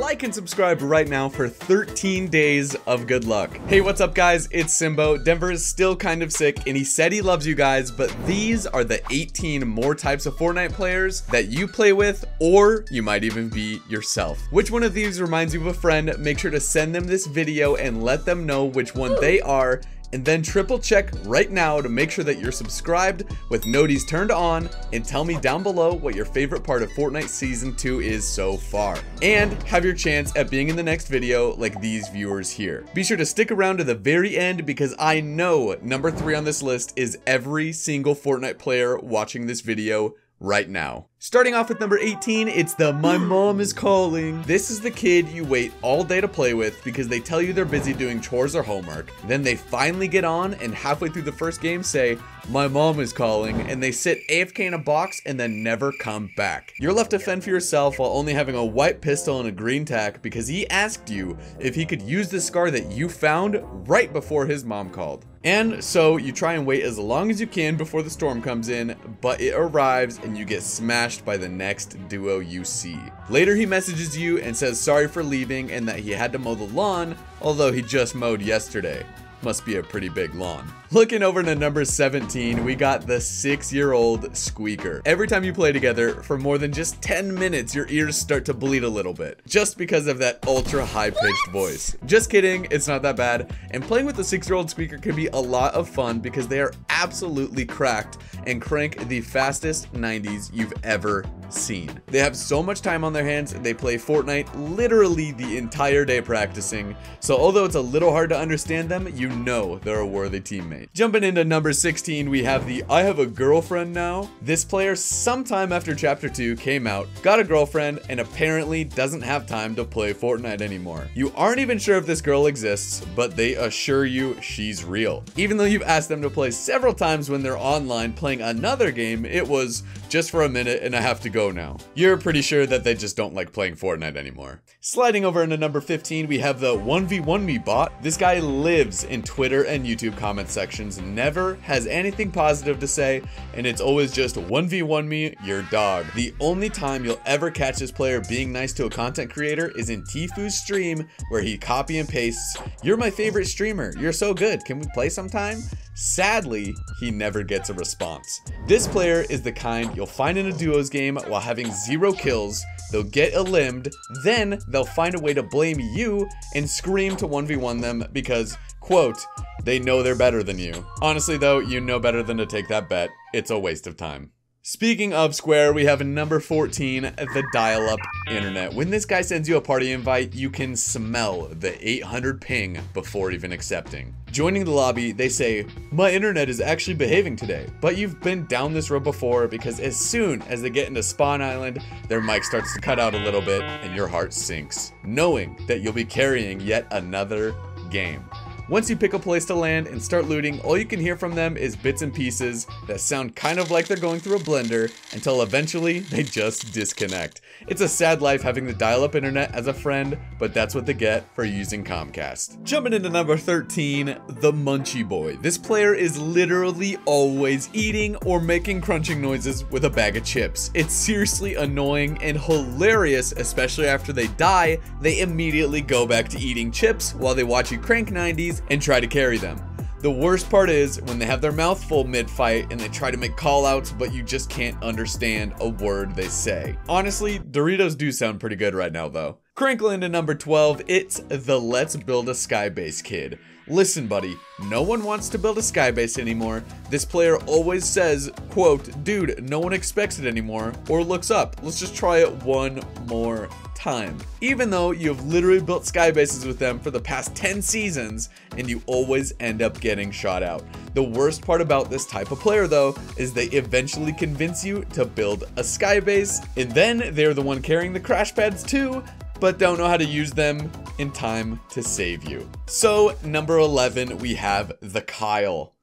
like and subscribe right now for 13 days of good luck. Hey, what's up guys? It's Simbo. Denver is still kind of sick and he said he loves you guys, but these are the 18 more types of Fortnite players that you play with, or you might even be yourself. Which one of these reminds you of a friend? Make sure to send them this video and let them know which one they are, and then triple check right now to make sure that you're subscribed with noties turned on, and tell me down below what your favorite part of Fortnite Season 2 is so far. And have your chance at being in the next video like these viewers here. Be sure to stick around to the very end because I know number 3 on this list is every single Fortnite player watching this video right now. Starting off with number 18, it's the "My mom is calling." This is the kid you wait all day to play with because they tell you they're busy doing chores or homework. Then they finally get on and halfway through the first game say, "My mom is calling," and they sit AFK in a box and then never come back. You're left to fend for yourself while only having a white pistol and a green tack because he asked you if he could use the scar that you found right before his mom called. And so you try and wait as long as you can before the storm comes in, but it arrives and you get smashed by the next duo you see. Later he messages you and says sorry for leaving and that he had to mow the lawn, although he just mowed yesterday. Must be a pretty big lawn. Looking over to number 17, we got the 6-year-old Squeaker. Every time you play together for more than just 10 minutes, your ears start to bleed a little bit, just because of that ultra high-pitched voice. Just kidding, it's not that bad. And playing with the 6-year-old Squeaker can be a lot of fun because they are absolutely cracked and crank the fastest 90s you've ever seen. They have so much time on their hands, they play Fortnite literally the entire day practicing, so although it's a little hard to understand them, you know they're a worthy teammate. Jumping into number 16, we have the "I have a girlfriend now." This player sometime after chapter 2 came out, got a girlfriend, and apparently doesn't have time to play Fortnite anymore. You aren't even sure if this girl exists, but they assure you she's real. Even though you've asked them to play several times when they're online playing another game, it was just for a minute and I have to go now. You're pretty sure that they just don't like playing Fortnite anymore. Sliding over into number 15, we have the 1v1 me bot. This guy lives in Twitter and YouTube comment sections, never has anything positive to say, and it's always just 1v1 me your dog. The only time you'll ever catch this player being nice to a content creator is in Tifu's stream, where he copy and pastes, "You're my favorite streamer, you're so good, can we play sometime?" Sadly, he never gets a response. This player is the kind you'll find in a duos game while having 0 kills, they'll get eliminated, then they'll find a way to blame you and scream to 1v1 them because, quote, they know they're better than you. Honestly though, you know better than to take that bet. It's a waste of time. Speaking of Square, we have number 14, the DialUp Internet. When this guy sends you a party invite, you can smell the 800 ping before even accepting. Joining the lobby, they say, "My internet is actually behaving today," but you've been down this road before because as soon as they get into Spawn Island, their mic starts to cut out a little bit and your heart sinks, knowing that you'll be carrying yet another game. Once you pick a place to land and start looting, all you can hear from them is bits and pieces that sound kind of like they're going through a blender until eventually they just disconnect. It's a sad life having the dial-up internet as a friend, but that's what they get for using Comcast. Jumping into number 13, the Munchie Boy. This player is literally always eating or making crunching noises with a bag of chips. It's seriously annoying and hilarious, especially after they die, they immediately go back to eating chips while they watch you crank 90s and try to carry them. The worst part is when they have their mouth full mid-fight and they try to make call-outs, but you just can't understand a word they say. Honestly, Doritos do sound pretty good right now though. Crinkling to number 12, it's the "Let's Build a Skybase" kid. Listen buddy, no one wants to build a skybase anymore. This player always says, quote, "Dude, no one expects it anymore," or looks up, "Let's just try it one more time." Even though you've literally built skybases with them for the past 10 seasons and you always end up getting shot out. The worst part about this type of player though is they eventually convince you to build a skybase, and then they're the one carrying the crash pads too, but don't know how to use them in time to save you. So number 11, we have the Kyle.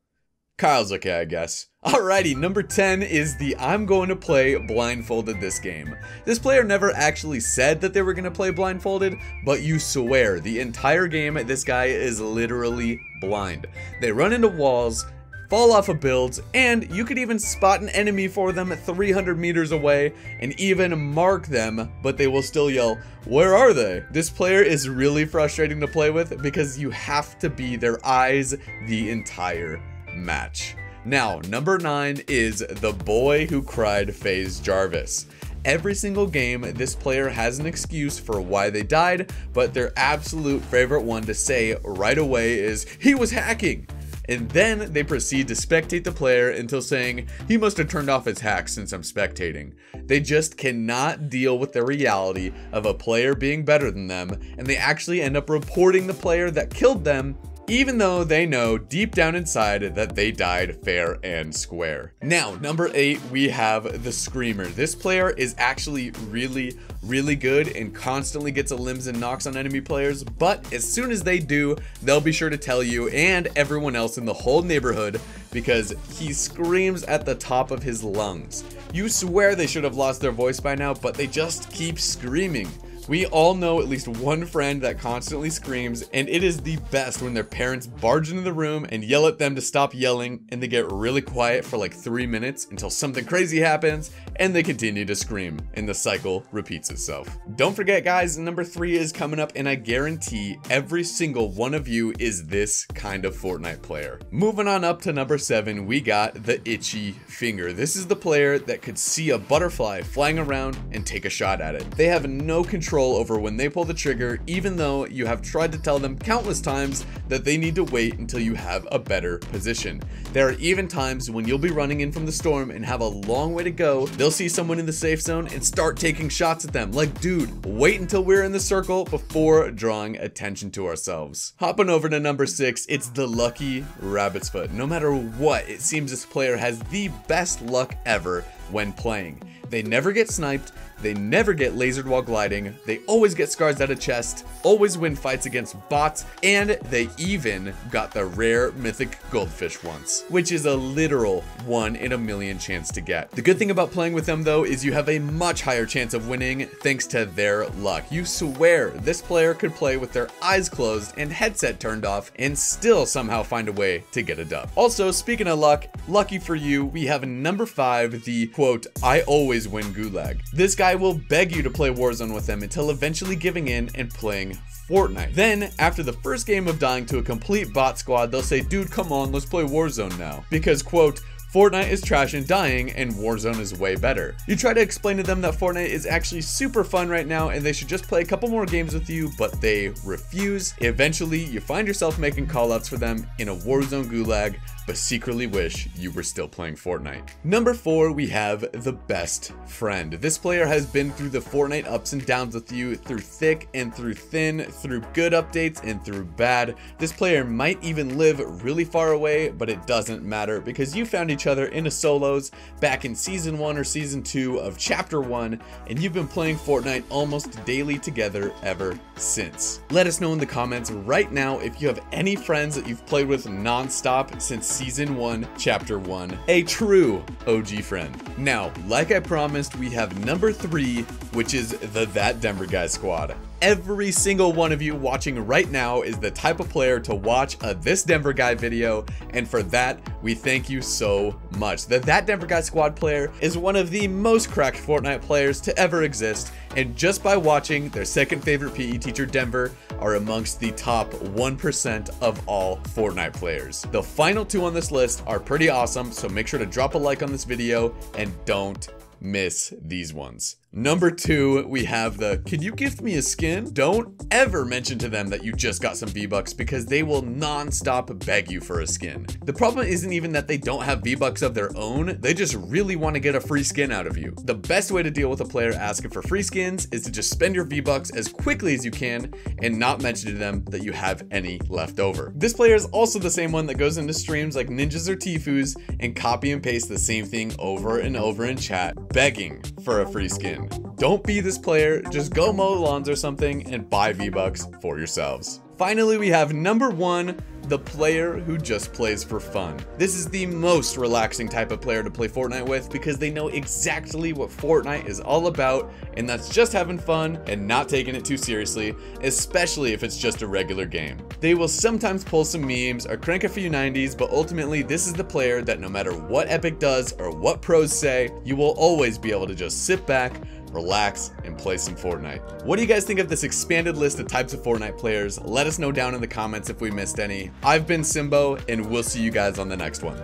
Kyle's okay, I guess. Alrighty, number 10 is the "I'm going to play blindfolded this game." This player never actually said that they were going to play blindfolded, but you swear the entire game this guy is literally blind. They run into walls, fall off of builds, and you could even spot an enemy for them 300 meters away and even mark them, but they will still yell, "Where are they?" This player is really frustrating to play with because you have to be their eyes the entire match. Now, number 9 is the boy who cried FaZe Jarvis. Every single game, this player has an excuse for why they died, but their absolute favorite one to say right away is, "He was hacking." And then they proceed to spectate the player until saying, "He must have turned off his hack since I'm spectating." They just cannot deal with the reality of a player being better than them, and they actually end up reporting the player that killed them, even though they know deep down inside that they died fair and square. Now, number 8, we have the Screamer. This player is actually really good and constantly gets a limbs and knocks on enemy players, but as soon as they do, they'll be sure to tell you and everyone else in the whole neighborhood because he screams at the top of his lungs. You swear they should have lost their voice by now, but they just keep screaming. We all know at least one friend that constantly screams, and it is the best when their parents barge into the room and yell at them to stop yelling, and they get really quiet for like 3 minutes until something crazy happens and they continue to scream, and the cycle repeats itself. Don't forget guys, number 3 is coming up, and I guarantee every single one of you is this kind of Fortnite player. Moving on up to number 7, we got the Itchy Finger. This is the player that could see a butterfly flying around and take a shot at it. They have no control over when they pull the trigger, even though you have tried to tell them countless times that they need to wait until you have a better position. There are even times when you'll be running in from the storm and have a long way to go, they'll see someone in the safe zone and start taking shots at them. Like, dude, wait until we're in the circle before drawing attention to ourselves. Hopping over to number 6, it's the Lucky Rabbit's Foot. No matter what, it seems this player has the best luck ever when playing. They never get sniped, they never get lasered while gliding, they always get scars out of chest, always win fights against bots, and they even got the rare mythic goldfish once, which is a literal 1 in a million chance to get. The good thing about playing with them though is you have a much higher chance of winning thanks to their luck. You swear this player could play with their eyes closed and headset turned off and still somehow find a way to get a dub. Also, speaking of luck, lucky for you, we have number 5, the quote, "I always win gulag." This guy will beg you to play Warzone with them until eventually giving in and playing Fortnite. Then, after the first game of dying to a complete bot squad, they'll say, "Dude, come on, let's play Warzone now." Because, quote, "Fortnite is trash and dying and Warzone is way better." You try to explain to them that Fortnite is actually super fun right now and they should just play a couple more games with you, but they refuse. Eventually, you find yourself making callouts for them in a Warzone gulag, but secretly wish you were still playing Fortnite. Number 4, we have the Best Friend. This player has been through the Fortnite ups and downs with you, through thick and through thin, through good updates and through bad. This player might even live really far away, but it doesn't matter because you found each other in a solos back in season 1 or season 2 of chapter 1, and you've been playing Fortnite almost daily together ever since. Let us know in the comments right now if you have any friends that you've played with non-stop since season 1 chapter 1, a true OG friend. Now, like I promised, we have number 3, which is the That Denver Guy squad. Every single one of you watching right now is the type of player to watch a This Denver Guy video, and for that, we thank you so much. The That Denver Guy squad player is one of the most cracked Fortnite players to ever exist, and just by watching their second favorite PE teacher Denver are amongst the top 1% of all Fortnite players. The final 2 on this list are pretty awesome, so make sure to drop a like on this video and don't miss these ones. Number 2, we have the "Can you gift me a skin?" Don't ever mention to them that you just got some V-Bucks because they will non-stop beg you for a skin. The problem isn't even that they don't have V-Bucks of their own, they just really want to get a free skin out of you. The best way to deal with a player asking for free skins is to just spend your V-Bucks as quickly as you can and not mention to them that you have any left over. This player is also the same one that goes into streams like Ninjas or Tifus and copy and paste the same thing over and over in chat, begging for a free skin. Don't be this player, just go mow lawns or something and buy V-Bucks for yourselves. Finally, we have number 1, the player who just plays for fun. This is the most relaxing type of player to play Fortnite with because they know exactly what Fortnite is all about, and that's just having fun and not taking it too seriously, especially if it's just a regular game. They will sometimes pull some memes or crank a few 90s, but ultimately this is the player that no matter what Epic does or what pros say, you will always be able to just sit back, relax, and play some Fortnite. What do you guys think of this expanded list of types of Fortnite players? Let us know down in the comments if we missed any. I've been Simbo, and we'll see you guys on the next one.